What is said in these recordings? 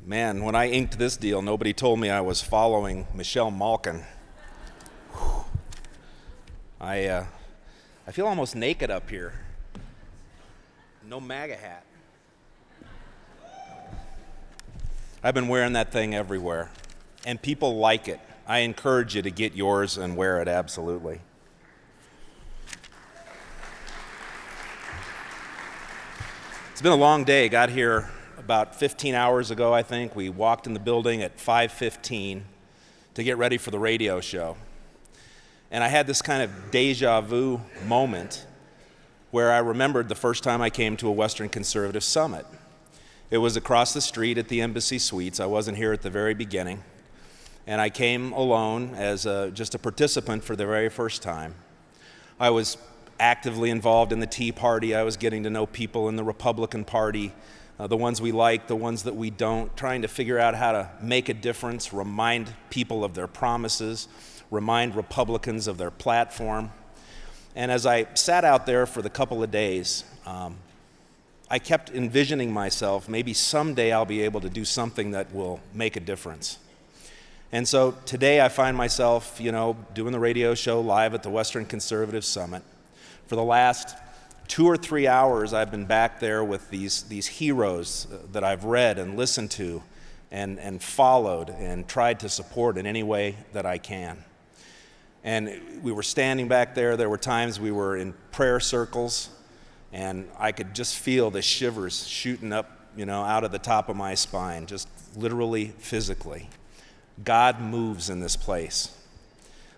Man, when I inked this deal, nobody told me I was following Michelle Malkin. I feel almost naked up here. No MAGA hat. I've been wearing that thing everywhere, and people like it. I encourage you to get yours and wear it, absolutely. It's been a long day. Got here about 15 hours ago, I think. We walked in the building at 5:15 to get ready for the radio show. And I had this kind of deja vu moment where I remembered the first time I came to a Western Conservative Summit. It was across the street at the Embassy Suites. I wasn't here at the very beginning. And I came alone as just a participant for the very first time. I was actively involved in the Tea Party. I was getting to know people in the Republican Party, the ones we like, the ones that we don't, trying to figure out how to make a difference, remind people of their promises, remind Republicans of their platform. And as I sat out there for the couple of days, I kept envisioning myself, maybe someday I'll be able to do something that will make a difference. And so today I find myself, doing the radio show live at the Western Conservative Summit. For the last 2 or 3 hours, I've been back there with these heroes that I've read and listened to and followed and tried to support in any way that I can. And we were standing back there. There were times we were in prayer circles, and I could just feel the shivers shooting up, out of the top of my spine, just literally, physically. God moves in this place.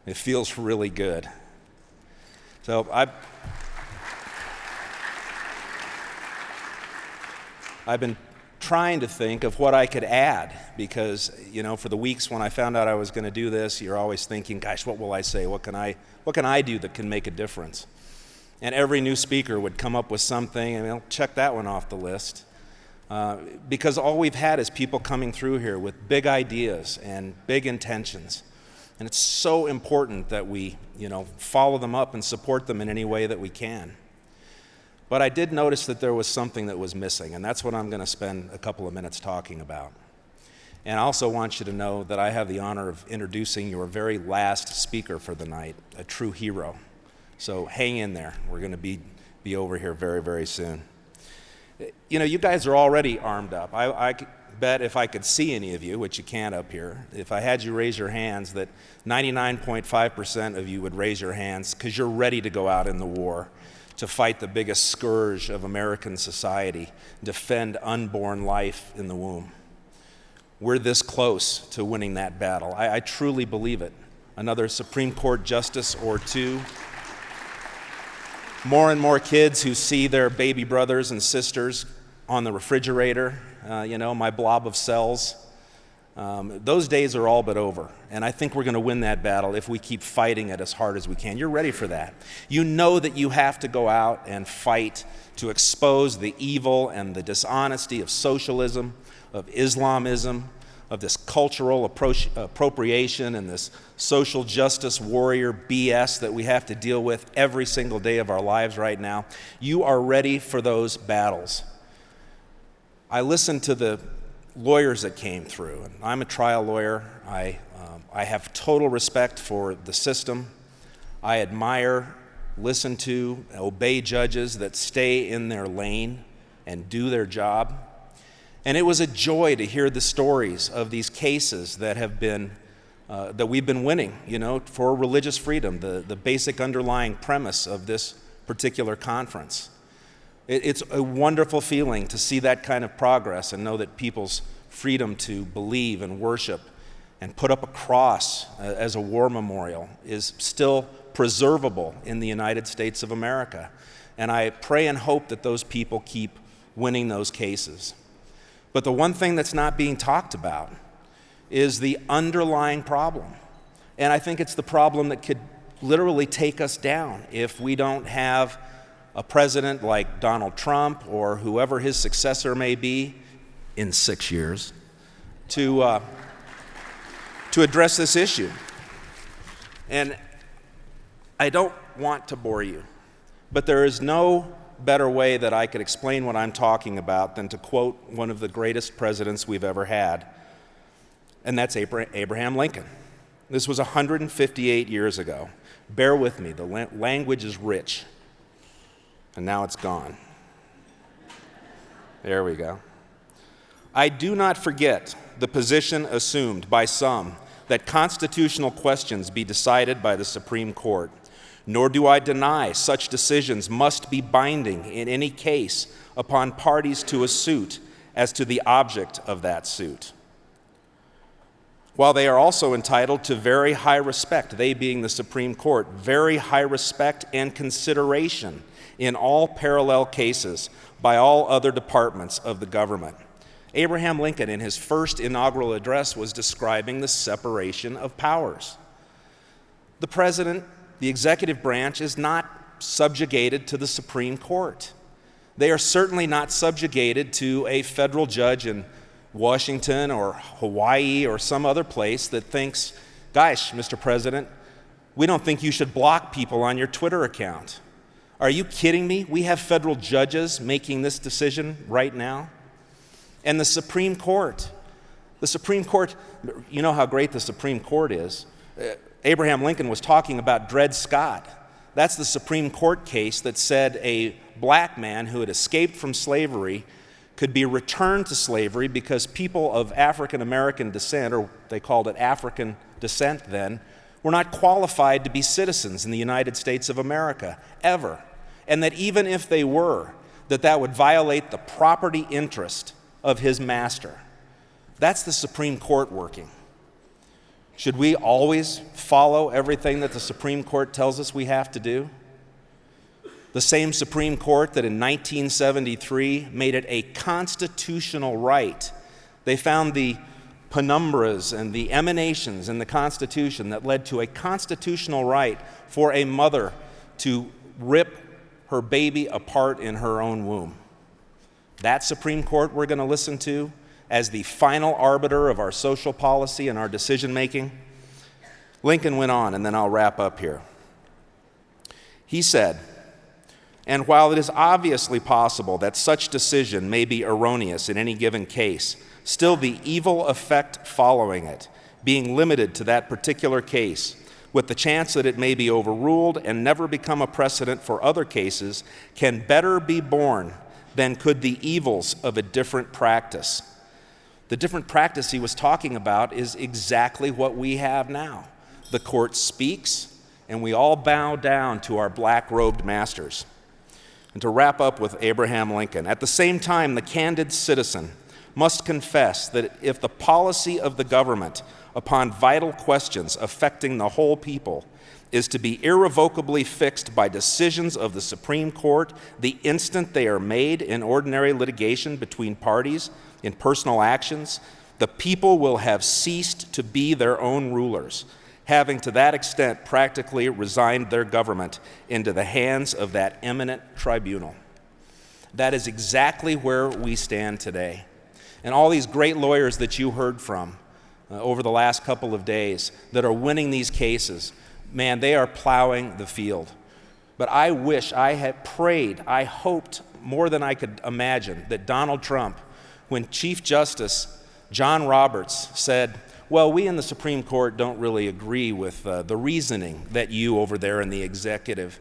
It feels really good. So I've been trying to think of what I could add because, for the weeks when I found out I was going to do this, you're always thinking, gosh, what will I say? What can I do that can make a difference? And every new speaker would come up with something, and they'll check that one off the list. Because all we've had is people coming through here with big ideas and big intentions. And it's so important that we, follow them up and support them in any way that we can. But I did notice that there was something that was missing, and that's what I'm going to spend a couple of minutes talking about. And I also want you to know that I have the honor of introducing your very last speaker for the night, a true hero. So hang in there. We're going to be over here very, very soon. You guys are already armed up. I bet if I could see any of you, which you can't up here, if I had you raise your hands, that 99.5% of you would raise your hands because you're ready to go out in the war to fight the biggest scourge of American society, defend unborn life in the womb. We're this close to winning that battle. I truly believe it. Another Supreme Court justice or two. More and more kids who see their baby brothers and sisters on the refrigerator, my blob of cells. Those days are all but over, and I think we're going to win that battle if we keep fighting it as hard as we can. You're ready for that. You know that you have to go out and fight to expose the evil and the dishonesty of socialism, of Islamism, of this cultural appropriation and this social justice warrior BS that we have to deal with every single day of our lives right now. You are ready for those battles. I listened to the lawyers that came through, and I'm a trial lawyer. I have total respect for the system. I admire, listen to, obey judges that stay in their lane and do their job. And it was a joy to hear the stories of these cases that have been, that we've been winning, for religious freedom, the basic underlying premise of this particular conference. It's a wonderful feeling to see that kind of progress and know that people's freedom to believe and worship and put up a cross as a war memorial is still preservable in the United States of America. And I pray and hope that those people keep winning those cases. But the one thing that's not being talked about is the underlying problem. And I think it's the problem that could literally take us down if we don't have a president like Donald Trump or whoever his successor may be in 6 years to address this issue. And I don't want to bore you, but there is no better way that I could explain what I'm talking about than to quote one of the greatest presidents we've ever had, and that's Abraham Lincoln. This was 158 years ago. Bear with me, the language is rich, and now it's gone. There we go. I do not forget the position assumed by some that constitutional questions be decided by the Supreme Court, nor do I deny such decisions must be binding in any case upon parties to a suit as to the object of that suit. While they are also entitled to very high respect, they being the Supreme Court, very high respect and consideration in all parallel cases by all other departments of the government. Abraham Lincoln, in his first inaugural address, was describing the separation of powers. The president, the executive branch, is not subjugated to the Supreme Court. They are certainly not subjugated to a federal judge in Washington or Hawaii or some other place that thinks, gosh, Mr. President, we don't think you should block people on your Twitter account. Are you kidding me? We have federal judges making this decision right now. And the Supreme Court, you know how great the Supreme Court is. Abraham Lincoln was talking about Dred Scott. That's the Supreme Court case that said a black man who had escaped from slavery could be returned to slavery because people of African American descent, or they called it African descent then, were not qualified to be citizens in the United States of America, ever. And that even if they were, that would violate the property interest of his master. That's the Supreme Court working. Should we always follow everything that the Supreme Court tells us we have to do? The same Supreme Court that in 1973 made it a constitutional right. They found the penumbras and the emanations in the Constitution that led to a constitutional right for a mother to rip her baby apart in her own womb. That Supreme Court we're going to listen to as the final arbiter of our social policy and our decision making. Lincoln went on, and then I'll wrap up here. He said, "And while it is obviously possible that such decision may be erroneous in any given case, still the evil effect following it, being limited to that particular case, with the chance that it may be overruled and never become a precedent for other cases, can better be borne than could the evils of a different practice." The different practice he was talking about is exactly what we have now. The court speaks, and we all bow down to our black-robed masters. And to wrap up with Abraham Lincoln, at the same time, the candid citizen must confess that if the policy of the government upon vital questions affecting the whole people is to be irrevocably fixed by decisions of the Supreme Court the instant they are made in ordinary litigation between parties in personal actions, the people will have ceased to be their own rulers, having to that extent practically resigned their government into the hands of that eminent tribunal. That is exactly where we stand today. And all these great lawyers that you heard from over the last couple of days that are winning these cases, man, they are plowing the field. But I wish, I had prayed, I hoped more than I could imagine that Donald Trump, when Chief Justice John Roberts said, well, we in the Supreme Court don't really agree with the reasoning that you over there in the executive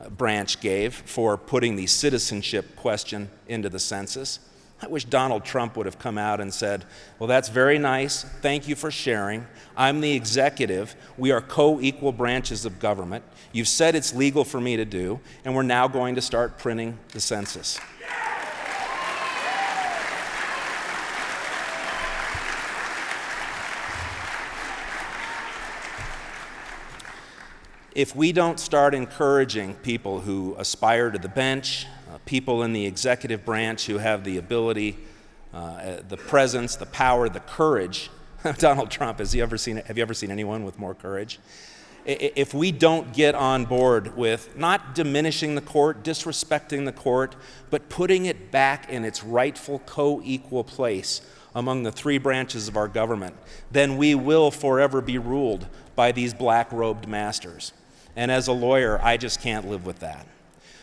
branch gave for putting the citizenship question into the census. I wish Donald Trump would have come out and said, well, that's very nice. Thank you for sharing. I'm the executive. We are co-equal branches of government. You've said it's legal for me to do, and we're now going to start printing the census. If we don't start encouraging people who aspire to the bench, people in the executive branch who have the ability, the presence, the power, the courage. Donald Trump, have you ever seen anyone with more courage? If we don't get on board with not diminishing the court, disrespecting the court, but putting it back in its rightful co-equal place among the three branches of our government, then we will forever be ruled by these black-robed masters. And as a lawyer, I just can't live with that.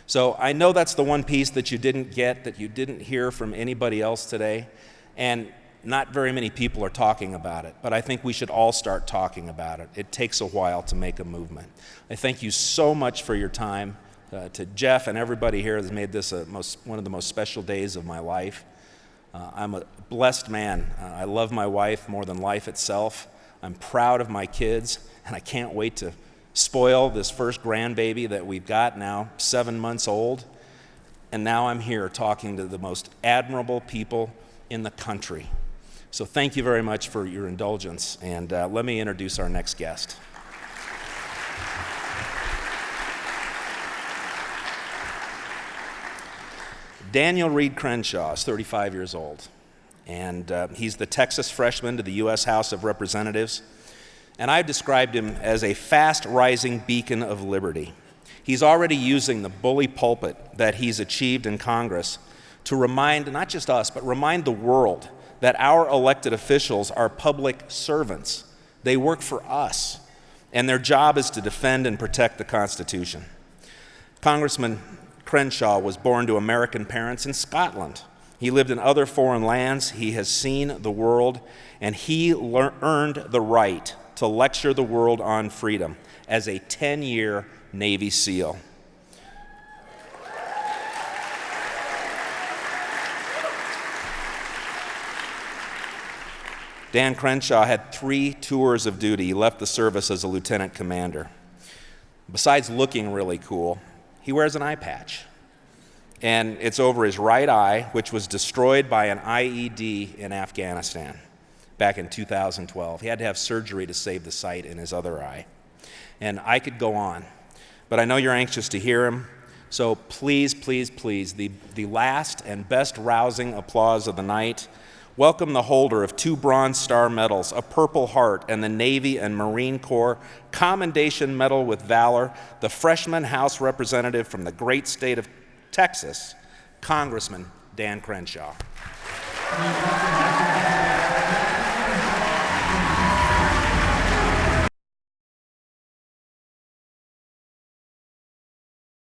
So I know that's the one piece that you didn't get, that you didn't hear from anybody else today, and not very many people are talking about it, but I think we should all start talking about it. It takes a while to make a movement. I thank you so much for your time. To Jeff and everybody here has made this one of the most special days of my life. I'm a blessed man. I love my wife more than life itself. I'm proud of my kids, and I can't wait to spoil this first grandbaby that we've got now, 7 months old. And now I'm here talking to the most admirable people in the country. So thank you very much for your indulgence, and let me introduce our next guest. Daniel Reed Crenshaw is 35 years old, and he's the Texas freshman to the U.S. House of Representatives, and I've described him as a fast-rising beacon of liberty. He's already using the bully pulpit that he's achieved in Congress to remind not just us, but remind the world that our elected officials are public servants. They work for us, and their job is to defend and protect the Constitution. Congressman Crenshaw was born to American parents in Scotland. He lived in other foreign lands. He has seen the world, and he earned the right to lecture the world on freedom as a 10-year Navy SEAL. Dan Crenshaw had 3 tours of duty. He left the service as a lieutenant commander. Besides looking really cool, he wears an eye patch. And it's over his right eye, which was destroyed by an IED in Afghanistan back in 2012. He had to have surgery to save the sight in his other eye. And I could go on, but I know you're anxious to hear him. So please, please, please, the last and best rousing applause of the night, welcome the holder of 2 Bronze Star medals, a Purple Heart, and the Navy and Marine Corps Commendation Medal with Valor, the freshman House representative from the great state of Texas, Congressman Dan Crenshaw.